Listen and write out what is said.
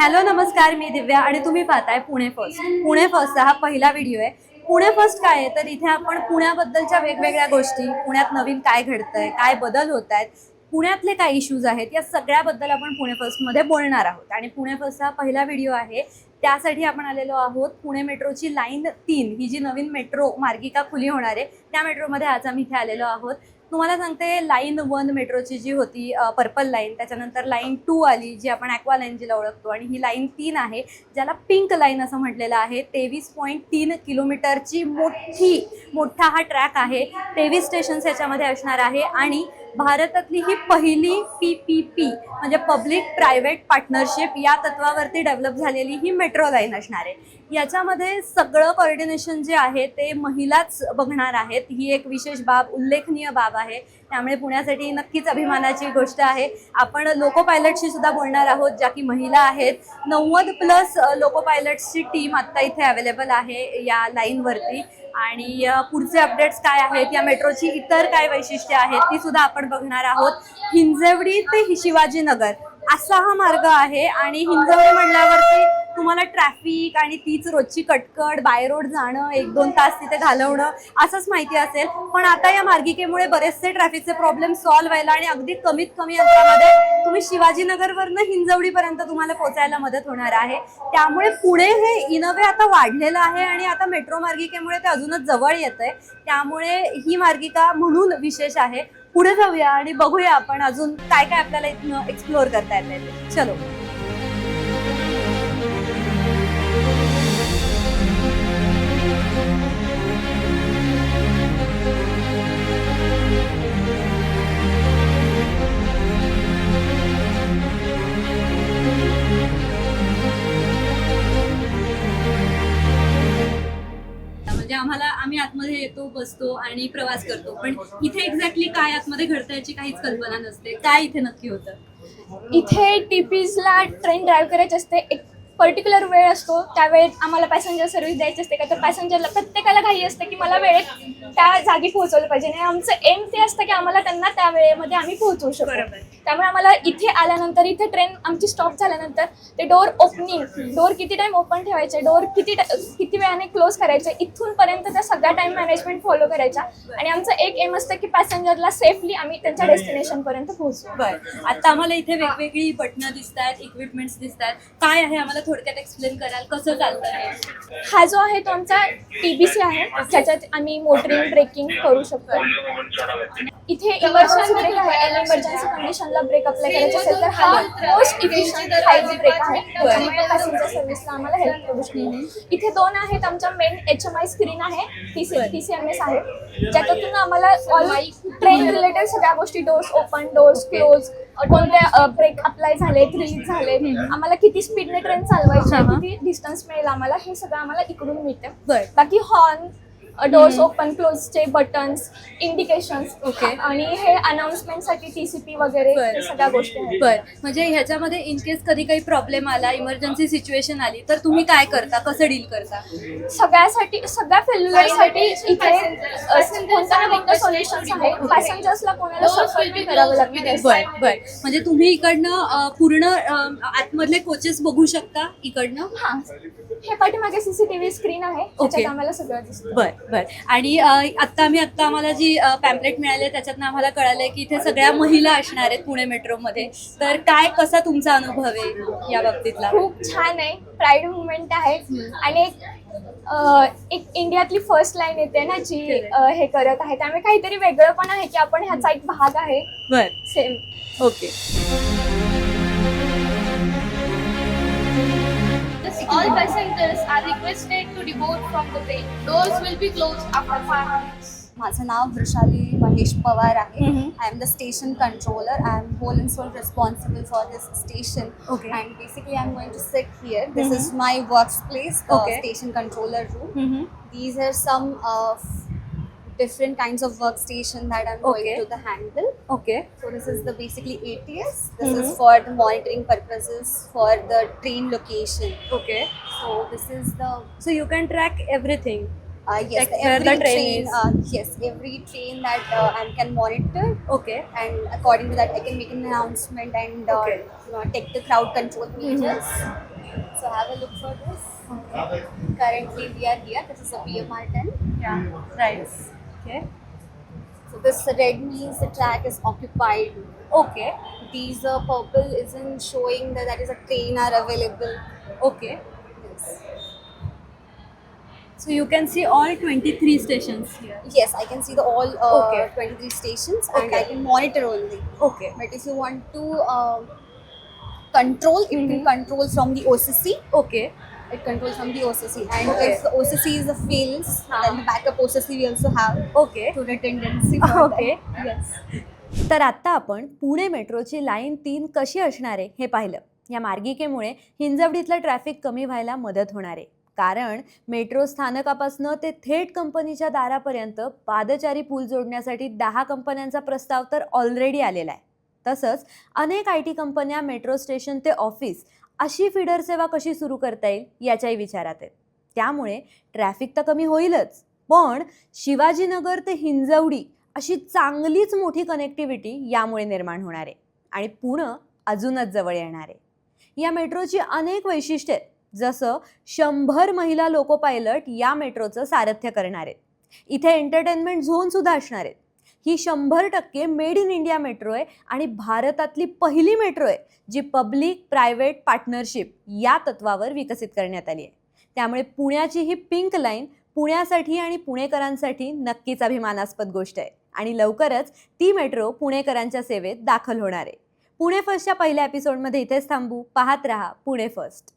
Hello नमस्कार, मी दिव्या आणि तुम्ही पाहताय पुणे फर्स्ट. पुणे फर्स्टचा हा पहिला व्हिडिओ आहे. पुणे फर्स्ट काय आहे तर इथे आपण पुण्याबद्दलच्या वेगवेगळ्या गोष्टी, पुण्यात नवीन काय घडतंय, काय बदल होत आहेत, पुण्यातले काय इश्यूज आहेत, या सगळ्याबद्दल आपण पुणे फर्स्टमध्ये बोलणार आहोत. आणि पुणे फर्स्टचा पहिला व्हिडिओ आहे, त्यासाठी आपण आलेलो आहोत पुणे मेट्रोची लाईन 3 ही जी नवीन मेट्रो मार्गिका खुली होणार आहे त्या मेट्रोमध्ये आज आम्ही इथे आलेलो आहोत. तुम्हाला सांगते, लाईन 1 मेट्रोची जी होती पर्पल लाईन, त्याच्यानंतर लाईन 2 आली जी आपण ॲक्वा लाईन जिला ओळखतो, आणि ही लाईन 3 आहे ज्याला पिंक लाईन असं म्हटलेलं आहे. 23.3 किलोमीटरची मोठा हा ट्रॅक आहे. 23 स्टेशन्स याच्यामध्ये असणार आहे आणि भारतातली ही पहिली PPP म्हणजे पब्लिक प्रायव्हेट पार्टनरशिप या तत्वावरती डेव्हलप झालेली ही मेट्रो लाईन असणार आहे. याच्यामध्ये सगळं कोऑर्डिनेशन जे आहे ते महिलाच बघणार आहेत. ही एक विशेष बाब, उल्लेखनीय बाब आहे. त्यामुळे पुण्यासाठी नक्कीच अभिमानाची गोष्ट आहे. आपण लोको पायलटशी सुद्धा बोलणार आहोत, ज्या की महिला आहेत. 90+ लोको पायलट्सची टीम आत्ता इथे अवेलेबल आहे या लाईनवरती. आणि पुढचे अपडेट्स काय आहेत, या मेट्रोची इतर काय वैशिष्ट्ये आहेत ती सुद्धा आपण बघणार आहोत. हिंजवडी ते शिवाजीनगर असा हा मार्ग आहे आणि हिंजवडी म्हणल्यावरती तुम्हाला ट्रॅफिक आणि तीच रोजची कटकट, बाय रोड जाणं, 1-2 तास तिथे घालवणं असंच माहिती असेल. पण आता या मार्गिकेमुळे बरेचसे ट्रॅफिकचे प्रॉब्लेम सॉल्व्ह व्हायला आणि अगदी कमीत कमी अंतरामध्ये तुम्ही शिवाजीनगरवरनं हिंजवडीपर्यंत तुम्हाला पोहोचायला मदत होणार आहे. त्यामुळे पुणे हे इन अ वे आता वाढलेलं आहे आणि आता मेट्रो मार्गिकेमुळे ते अजूनच जवळ येतंय. त्यामुळे ही मार्गिका म्हणून विशेष आहे. पुढे जाऊया आणि बघूया आपण अजून काय काय आपल्याला इथनं एक्सप्लोअर करता येईल. चलो. म्हणजे आम्ही आतमध्ये येतो, बसतो आणि प्रवास करतो, पण इथे एक्झॅक्टली काय आतमध्ये घडतं याची काहीच कल्पना नसते. काय इथे नक्की होतं? इथे टीपीजला ट्रेन ड्राईव्ह करायची असते. एक पर्टिक्युलर वेळ असतो, त्या वेळेत आम्हाला पॅसेंजर सर्व्हिस द्यायची असते. का तर पॅसेंजरला प्रत्येकाला घाई असते की मला वेळेत त्या जागी पोहोचवलं पाहिजे. आणि आमचं एम ते असतं की आम्हाला त्यांना त्या वेळेमध्ये आम्ही पोहोचवू शकतो. त्यामुळे आम्हाला इथे आल्यानंतर, इथे ट्रेन आमची स्टॉप झाल्यानंतर ते डोर ओपनिंग, डोर किती टाइम ओपन ठेवायचे, डोर किती वेळाने क्लोज करायचे, इथूनपर्यंत त्या सगळ्या टाइम मॅनेजमेंट फॉलो करायच्या. आणि आमचं एक एम असतं की पॅसेंजरला सेफली आम्ही त्यांच्या डेस्टिनेशनपर्यंत पोहोचू. बरं, आता आम्हाला इथे वेगवेगळी बटणं दिसत आहेत, इक्विपमेंट्स दिसत आहेत. काय आहे, आम्हाला थोडक्यात एक्सप्लेन कराल, कसं चालतं? हा जो आहे तो आमचा TBC आहे, ज्याच्यात आम्ही मोटरिंग, ब्रेकिंग करू शकतो. इथे इमर्जन्सी ब्रेक आहे. इमर्जन्सी कंडिशनला ब्रेक अप्लाय करायचे असेल तर हा मोस्ट इफिशियंट हायवे ब्रेक आहे. त्यामुळे पॅसेंजर सर्व्हिसला आम्हाला हेल्प करू शकतो. इथे 2 आहेत. आमच्या मेन HMI स्क्रीन आहे, TCMS आहे, ज्याच्यातून आम्हाला ऑल ट्रेन रिलेटेड सगळ्या गोष्टी, डोर्स ओपन, डोर्स क्लोज, कोणत्या ब्रेक अप्लाय झाले, रिलीज झाले, आम्हाला किती स्पीडने ट्रेन चालवायची, किती डिस्टन्स मिळेल आम्हाला, हे सगळं आम्हाला इकडून मिळतं. बाकी हॉर्न, डोर्स ओपन क्लोजचे बटन्स, इंडिकेशन्स, ओके, आणि हे अनाउन्समेंटसाठी TCP वगैरे सगळ्या गोष्टी आहेत. बरं, म्हणजे ह्याच्यामध्ये इन केस कधी काही प्रॉब्लेम आला, इमर्जन्सी सिच्युएशन आली तर तुम्ही काय करता, कसं डील करता? सगळ्या फेल्युअरसाठी इथे कोणत्या ना कोणत्या सोल्युशन्स आहेत. पॅसेंजर्सला कोणाला सफर नाही करावं लागतं. बरं, म्हणजे तुम्ही इकडनं पूर्ण आतमधले कोचेस बघू शकता इकडनं? हां, हे पाठीमागे CCTV स्क्रीन आहे, त्याच्यात आम्हाला सगळं दिसतं. बरं, आणि आत्ता आम्हाला जी पॅम्पलेट मिळाली त्याच्यातनं आम्हाला कळालंय की इथे सगळ्या महिला असणार आहेत पुणे मेट्रोमध्ये. तर कसा तुमचा अनुभव आहे या बाबतीतला? खूप छान आहे, प्राईड मुवमेंट आहे. आणि एक इंडियातली फर्स्ट लाईन येते ना जी हे करत आहे, त्यामुळे काहीतरी वेगळं पण आहे की आपण ह्याचा एक भाग आहे. बरं, same. Okay. All passengers are requested to deboard from the train. Doors will be closed after 5 minutes. माझं नाव वृषाली महेश पवार आहे. Mhm. I am the station controller. I am whole and sole responsible for this station. Okay. And basically I am going to sit here. This is my workplace, the Okay. station controller room. These are some different kinds of workstation that I'm going Okay. to handle. Okay. So this is the basically ATS. This is for the monitoring purposes for the train location. Okay. So this is the So you can track everything. Yes, Like where every the train yes, every train that I can monitor, Okay. and according to that I can make an announcement and Okay. take the crowd control measures. So have a look for this. Currently we are here. This is a PMR 10. Yeah, right. Okay. So this red means the track is occupied. Okay. These purple isn't showing that is a train are available. Okay. Yes. So you can see all 23 stations here. Yes, I can see the all Okay. 23 stations and Okay. I can monitor only. Okay. But if you want to control, it will control from the OCC. Okay. It controls from the OCC. And Okay. if the OCC is the fails, then the backup OCC we also have Okay. to the tendency. for Okay. that. Yes. तर आत्ता आपण पुणे मेट्रोची line 3 कशी असणार आहे हे पाहिलं. या मार्गिकेमुळे हिंजवडीतलं ट्रॅफिक कमी व्हायला मदत होणार आहे. कारण मेट्रो स्थानकापासून ते थेट कंपनीच्या दारापर्यंत पादचारी पूल जोडण्यासाठी 10 कंपन्यांचा प्रस्ताव तर ऑलरेडी आलेला आहे. तसंच अनेक IT कंपन्या मेट्रो स्टेशन ते ऑफिस अशी फीडर सेवा कशी सुरू करता येईल याच्याही विचारात आहेत. त्यामुळे ट्रॅफिक तर कमी होईलच, पण शिवाजीनगर ते हिंजवडी अशी चांगलीच मोठी कनेक्टिव्हिटी यामुळे निर्माण होणार आहे आणि पुणे अजूनच जवळ येणार आहे. या मेट्रोची अनेक वैशिष्ट्ये आहेत, जसं 100 महिला लोको पायलट या मेट्रोचं सारथ्य करणार आहेत. इथे एंटरटेनमेंट झोन सुद्धा असणार आहेत. ही 100% मेड इन इंडिया मेट्रो आहे आणि भारतातली पहिली मेट्रो आहे जी पब्लिक प्रायव्हेट पार्टनरशिप या तत्वावर विकसित करण्यात आली आहे. त्यामुळे पुण्याची ही पिंक लाईन पुण्यासाठी आणि पुणेकरांसाठी नक्कीच अभिमानास्पद गोष्ट आहे आणि लवकरच ती मेट्रो पुणेकरांच्या सेवेत दाखल होणार आहे. पुणे फर्स्टच्या पहिल्या एपिसोडमध्ये इथेच थांबू. पाहत रहा पुणे फर्स्ट.